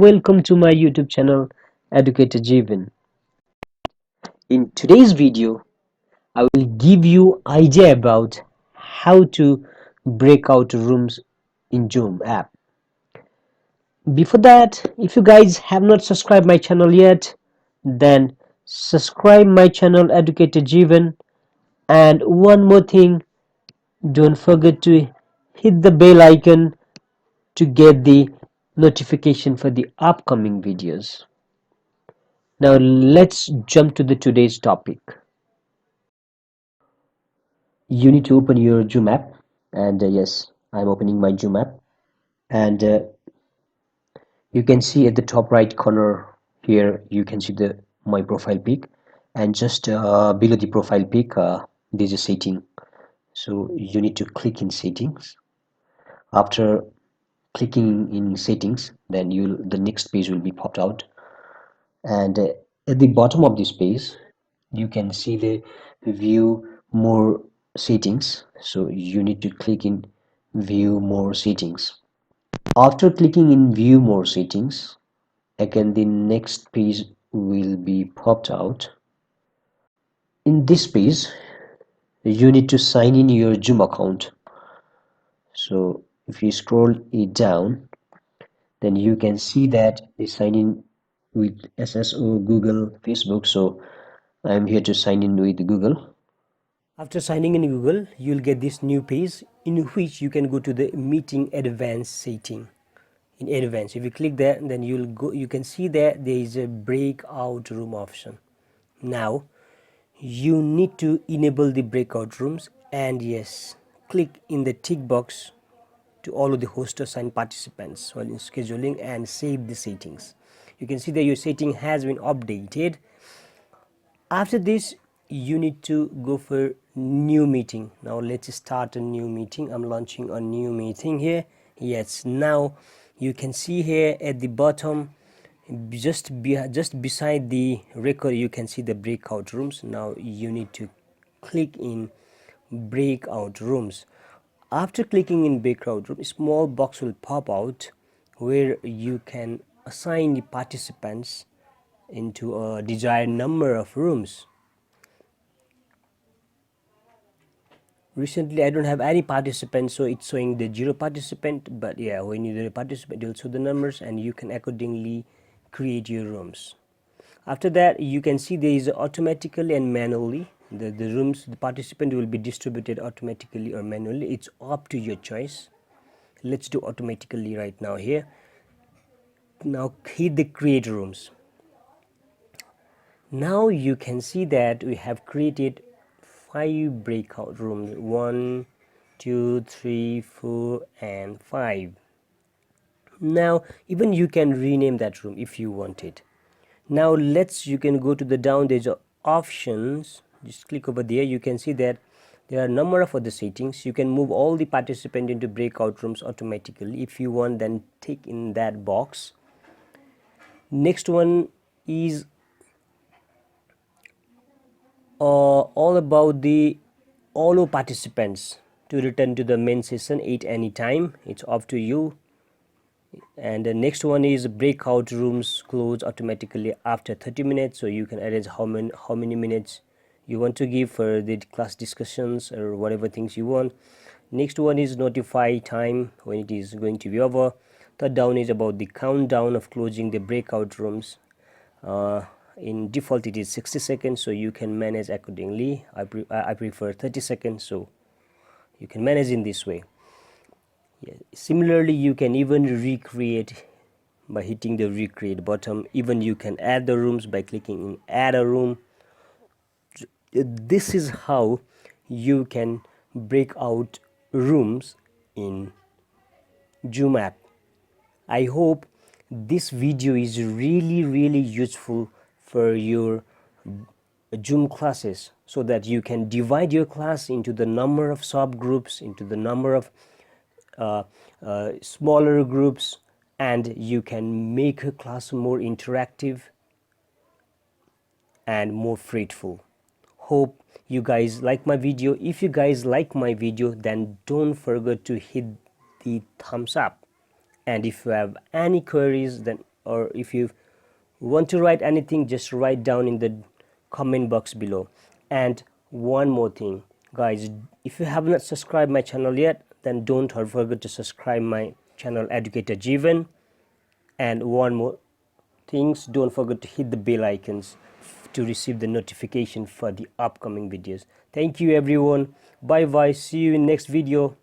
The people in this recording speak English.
Welcome to my YouTube channel, Educator Jeevan. In today's video, I will give you idea about how to break out rooms in Zoom app. Before that, if you guys have not subscribed my channel yet, then subscribe my channel, Educator Jeevan. And one more thing, don't forget to hit the bell icon to get the notification for the upcoming videos. Now let's jump to the today's topic. You need to open your Zoom app, and yes, I'm opening my Zoom app, and you can see at the top right corner here you can see the my profile pic, and just below the profile pic there's a setting. So you need to click in settings. After clicking in settings, then the next page will be popped out, and at the bottom of this page you can see the view more settings. So you need to click in view more settings. After clicking in view more settings, again the next page will be popped out. In this page you need to sign in your Zoom account. So if you scroll it down, then you can see that they sign in with SSO, Google, Facebook. So I'm here to sign in with Google. After signing in Google, you'll get this new page in which you can go to the meeting advanced setting. In advance, if you click there, then you can see that there is a breakout room option. Now you need to enable the breakout rooms, and yes, click in the tick box to allow the host to assign participants while in scheduling and save the settings. You can see that your setting has been updated. After this, you need to go for new meeting. Now let's start a new meeting. I'm launching a new meeting here. Yes, now you can see here at the bottom, just beside the record, you can see the breakout rooms. Now you need to click in breakout rooms. After clicking in breakout room, a small box will pop out where you can assign the participants into a desired number of rooms. Recently I don't have any participants, so it's showing the 0 participant, but yeah, when you do a participant, you'll show the numbers and you can accordingly create your rooms. After that, you can see there is automatically and manually. The rooms, the participant will be distributed automatically or manually. It's up to your choice. Let's do automatically right now here. Now hit the create rooms. Now you can see that we have created 5 breakout rooms: 1, 2, 3, 4, and 5. Now even you can rename that room if you want it. Now you can go to the down, there's options, just click over there. You can see that there are a number of other settings. You can move all the participants into breakout rooms automatically. If you want, then tick in that box. Next one is all about the allow participants to return to the main session at any time. It's up to you. And the next one is breakout rooms close automatically after 30 minutes. So you can arrange how many minutes you want to give for the class discussions or whatever things you want. Next one is notify time when it is going to be over. Third down is about the countdown of closing the breakout rooms. In default it is 60 seconds, so you can manage accordingly. I prefer 30 seconds, so you can manage in this way. Yeah. Similarly, you can even recreate by hitting the recreate button. Even you can add the rooms by clicking in add a room. This is how you can break out rooms in Zoom app. I hope this video is really useful for your Zoom classes, so that you can divide your class into the number of subgroups, into the number of smaller groups, and you can make a class more interactive and more fruitful. Hope you guys like my video. If you guys like my video, then don't forget to hit the thumbs up, and if you have any queries, then or if you want to write anything, just write down in the comment box below. And one more thing, guys, if you have not subscribed my channel yet, then don't forget to subscribe my channel Educator Jeevan. And one more things, don't forget to hit the bell icons to receive the notification for the upcoming videos. Thank you everyone. Bye bye. See you in next video.